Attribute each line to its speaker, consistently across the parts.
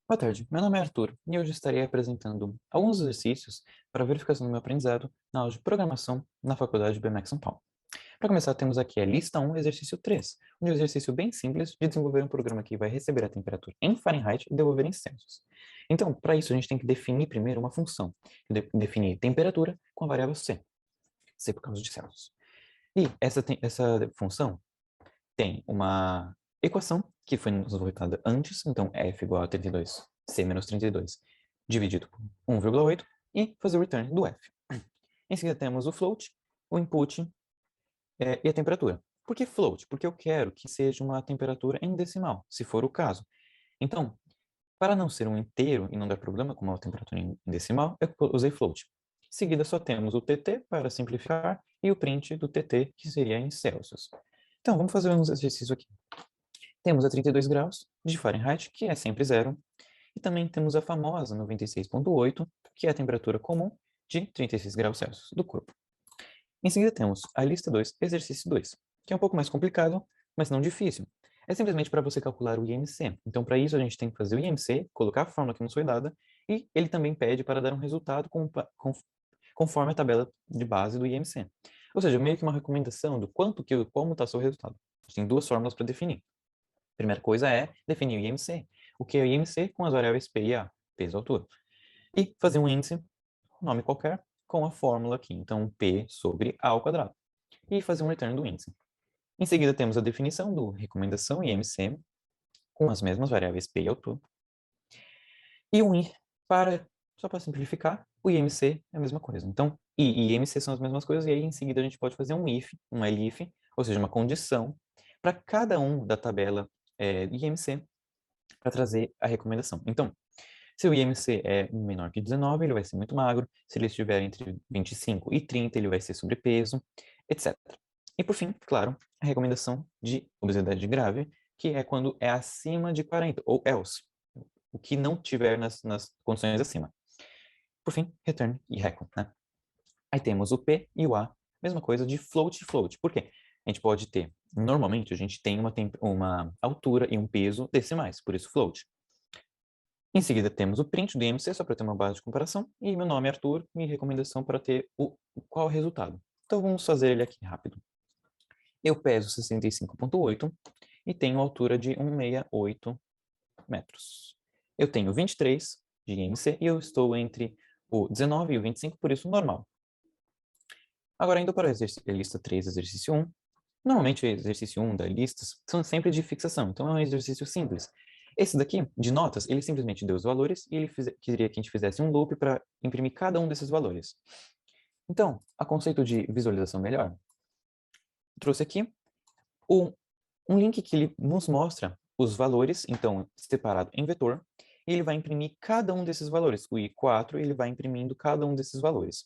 Speaker 1: Boa tarde, meu nome é Arthur e hoje estarei apresentando alguns exercícios para verificação do meu aprendizado na aula de programação na Faculdade BMEC São Paulo. Para começar, temos aqui a lista 1, exercício 3, um exercício bem simples de desenvolver um programa que vai receber a temperatura em Fahrenheit e devolver em Celsius. Então, para isso, a gente tem que definir primeiro uma função, definir temperatura com a variável C, C por causa de Celsius. E essa função tem uma equação que foi nos voltada antes, então f igual a 32, c menos 32, dividido por 1,8, e fazer o return do f. Em seguida temos o float, o input e a temperatura. Por que float? Porque eu quero que seja uma temperatura em decimal, se for o caso. Então, para não ser um inteiro e não dar problema com uma temperatura em decimal, eu usei float. Em seguida só temos o tt para simplificar e o print do tt, que seria em Celsius. Então, vamos fazer uns exercícios aqui. Temos a 32 graus de Fahrenheit, que é sempre zero, e também temos a famosa 96,8, que é a temperatura comum de 36 graus Celsius do corpo. Em seguida temos a lista 2, exercício 2, que é um pouco mais complicado, mas não difícil. É simplesmente para você calcular o IMC. Então, para isso, a gente tem que fazer o IMC, colocar a fórmula que nos foi dada, e ele também pede para dar um resultado conforme a tabela de base do IMC. Ou seja, meio que uma recomendação do como está o seu resultado. A gente tem duas fórmulas para definir. Primeira coisa é definir o IMC. O que é o IMC com as variáveis P e A, peso e altura. E fazer um índice, nome qualquer, com a fórmula aqui. Então, P sobre A ao quadrado. E fazer um return do índice. Em seguida, temos a definição do recomendação IMC, com as mesmas variáveis P e altura. E um I, só para simplificar, o IMC é a mesma coisa. Então, I e IMC são as mesmas coisas, e aí em seguida a gente pode fazer um if, um elif, ou seja, uma condição, para cada um da tabela IMC, para trazer a recomendação. Então, se o IMC é menor que 19, ele vai ser muito magro. Se ele estiver entre 25 e 30, ele vai ser sobrepeso, etc. E por fim, claro, a recomendação de obesidade grave, que é quando é acima de 40, ou else, o que não tiver nas condições acima. Por fim, return e reco, né? Aí temos o P e o A, mesma coisa de float e float. Por quê? A gente pode ter, normalmente a gente tem uma altura e um peso decimais, por isso float. Em seguida temos o print do IMC, só para ter uma base de comparação, e meu nome é Arthur, minha recomendação para ter qual é o resultado. Então vamos fazer ele aqui rápido. Eu peso 65,8 e tenho altura de 168 metros. Eu tenho 23 de IMC e eu estou entre o 19 e o 25, por isso normal. Agora indo para a lista 3, exercício 1. Normalmente o exercício 1 das listas são sempre de fixação, então é um exercício simples. Esse daqui, de notas, ele simplesmente deu os valores e ele queria que a gente fizesse um loop para imprimir cada um desses valores. Então, a conceito de visualização melhor, trouxe aqui um link que ele nos mostra os valores, então, separado em vetor, e ele vai imprimir cada um desses valores. O I4, ele vai imprimindo cada um desses valores.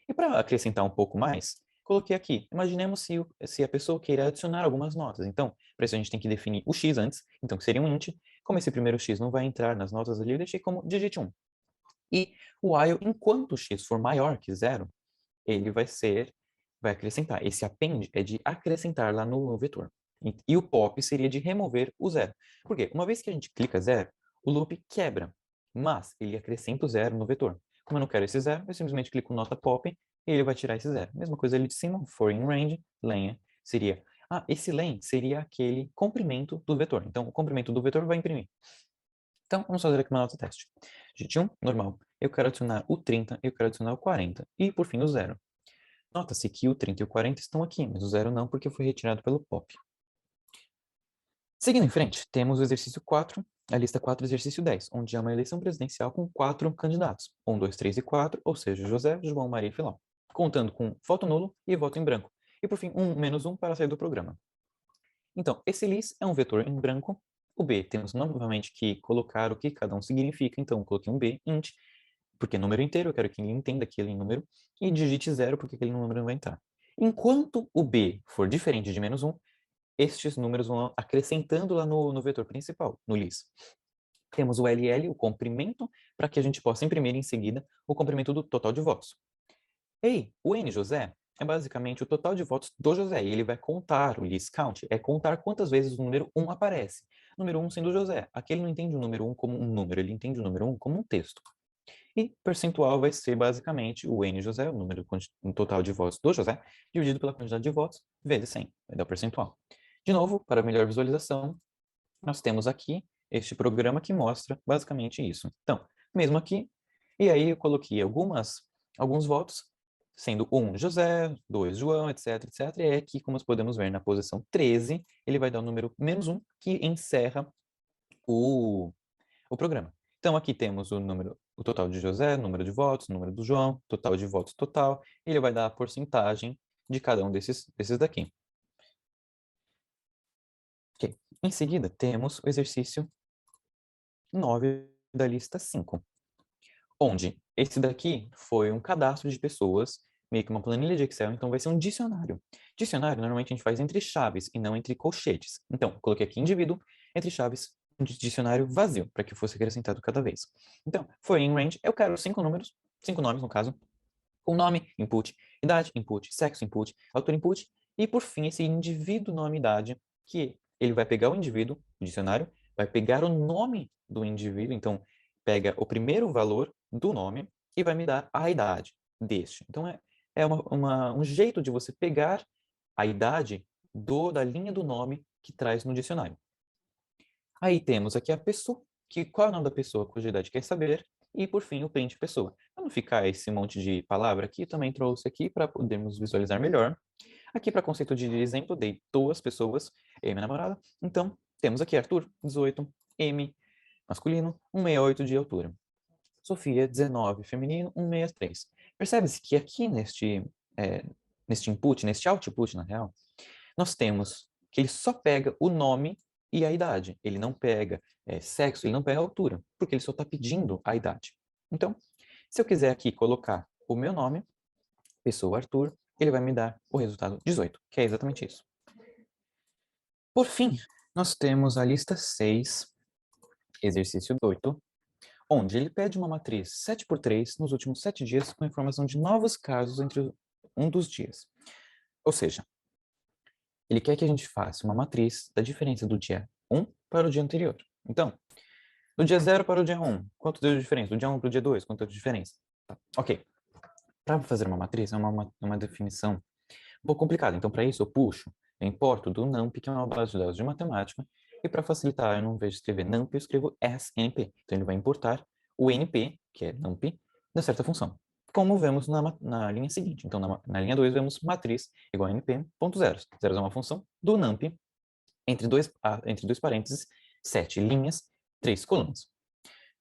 Speaker 1: E para acrescentar um pouco mais, coloquei aqui, imaginemos se a pessoa queira adicionar algumas notas. Então, para isso a gente tem que definir o x antes, então que seria um int. Como esse primeiro x não vai entrar nas notas ali, eu deixei como digit 1. E o while, enquanto o x for maior que zero, ele vai acrescentar. Esse append é de acrescentar lá no vetor. E o pop seria de remover o zero. Por quê? Uma vez que a gente clica zero, o loop quebra, mas ele acrescenta o zero no vetor. Como eu não quero esse zero, eu simplesmente clico nota pop e ele vai tirar esse zero. Mesma coisa ali de cima, for in range, len seria... esse len seria aquele comprimento do vetor. Então, o comprimento do vetor vai imprimir. Então, vamos fazer aqui uma nota teste. Digit 1, normal. Eu quero adicionar o 30, eu quero adicionar o 40. E, por fim, o zero. Nota-se que o 30 e o 40 estão aqui, mas o zero não, porque foi retirado pelo pop. Seguindo em frente, temos o exercício 4, a lista 4, exercício 10, onde é uma eleição presidencial com 4 candidatos, 1, 2, 3 e 4, ou seja, José, João, Maria e Filó, contando com voto nulo e voto em branco, e por fim, 1 menos 1 para sair do programa. Então, esse lis é um vetor em branco, o B temos novamente que colocar o que cada um significa, então coloquei um B, int, porque é número inteiro, eu quero que ele entenda aquele número, e digite 0, porque aquele número não vai entrar. Enquanto o B for diferente de menos 1, estes números vão acrescentando lá no vetor principal, no lis. Temos o LL, o comprimento, para que a gente possa imprimir em seguida o comprimento do total de votos. Ei, o N José é basicamente o total de votos do José, e ele vai contar, o lis count, é contar quantas vezes o número 1 aparece. número 1 sendo José. Aqui ele não entende o número 1 como um número, ele entende o número 1 como um texto. E percentual vai ser basicamente o N José, o número um total de votos do José, dividido pela quantidade de votos, vezes 100, vai dar o percentual. De novo, para melhor visualização, nós temos aqui este programa que mostra basicamente isso. Então, mesmo aqui, e aí eu coloquei alguns votos, sendo 1 José, 2 João, etc, etc. E aqui, como podemos ver na posição 13, ele vai dar o número -1, que encerra o programa. Então, aqui temos o total de José, número de votos, número do João, total de votos total, e ele vai dar a porcentagem de cada um desses daqui. Ok. Em seguida, temos o exercício 9 da lista 5, onde esse daqui foi um cadastro de pessoas, meio que uma planilha de Excel, então vai ser um dicionário. Dicionário, normalmente a gente faz entre chaves e não entre colchetes. Então, coloquei aqui indivíduo, entre chaves, um dicionário vazio, para que fosse acrescentado cada vez. Então, for in range, eu quero 5 números, 5 nomes no caso, com nome, input, idade, input, sexo, input, autor, input, e por fim esse indivíduo, nome, idade, que ele vai pegar o indivíduo, o dicionário, vai pegar o nome do indivíduo, então pega o primeiro valor do nome e vai me dar a idade deste. Então é um jeito de você pegar a idade da linha do nome que traz no dicionário. Aí temos aqui a pessoa, qual é o nome da pessoa cuja idade quer saber, e por fim o print pessoa. Para não ficar esse monte de palavra aqui, também trouxe aqui para podermos visualizar melhor. Aqui para conceito de exemplo, dei 2 pessoas, eu e minha namorada. Então, temos aqui Arthur, 18, M, masculino, 1,68 de altura. Sofia, 19, feminino, 1,63. Percebe-se que aqui neste input, neste output, na real, nós temos que ele só pega o nome e a idade. Ele não pega sexo, ele não pega altura, porque ele só está pedindo a idade. Então, se eu quiser aqui colocar o meu nome, pessoa Arthur, ele vai me dar o resultado 18, que é exatamente isso. Por fim, nós temos a lista 6, exercício 8, onde ele pede uma matriz 7x3 nos últimos 7 dias com informação de novos casos entre um dos dias. Ou seja, ele quer que a gente faça uma matriz da diferença do dia 1 para o dia anterior. Então, do dia 0 para o dia 1, quanto deu de diferença? Do dia 1 para o dia 2, quanto deu de diferença? Tá. Ok. Para fazer uma matriz, é uma definição um pouco complicada. Então, para isso, eu importo do NumPy, que é uma base de dados de matemática, e para facilitar, eu não vejo escrever NumPy, eu escrevo SNP. Então, ele vai importar o NP, que é NumPy, da certa função. Como vemos na linha seguinte. Então, na linha 2, vemos matriz igual a np.zeros. Zeros é uma função do NumPy, entre dois parênteses, 7 linhas, 3 colunas.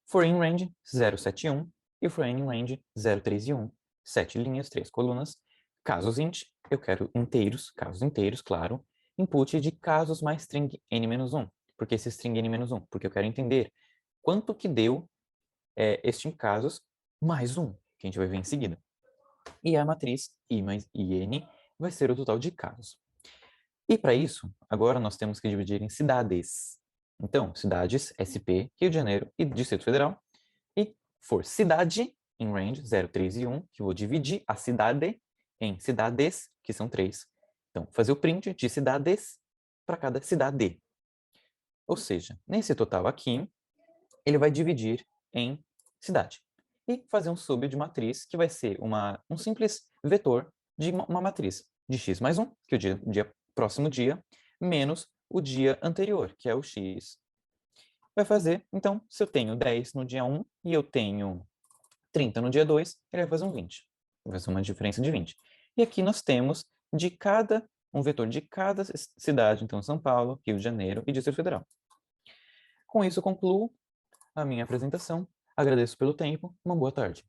Speaker 1: For in range, 0, 7 e 1, e for in range, 0, 3 e 1, 7 linhas, 3 colunas. Casos int, eu quero inteiros, casos inteiros, claro. Input de casos mais string n-1. Por que esse string n-1? Porque eu quero entender quanto que deu este em casos mais 1, que a gente vai ver em seguida. E a matriz i mais in vai ser o total de casos. E para isso, agora nós temos que dividir em cidades. Então, cidades, SP, Rio de Janeiro e Distrito Federal. E for cidade, em range, 0, 3 e 1, que eu vou dividir a cidade em cidades, que são 3. Então, fazer o print de cidades para cada cidade. Ou seja, nesse total aqui, ele vai dividir em cidade. E fazer um sub de matriz, que vai ser um simples vetor de uma matriz de x mais 1, que é o próximo dia, menos o dia anterior, que é o x. Vai fazer, então, se eu tenho 10 no dia 1 e eu tenho 30 no dia 2, ele vai fazer um 20. Vai fazer uma diferença de 20. E aqui nós temos um vetor de cada cidade, então São Paulo, Rio de Janeiro e Distrito Federal. Com isso eu concluo a minha apresentação. Agradeço pelo tempo. Uma boa tarde.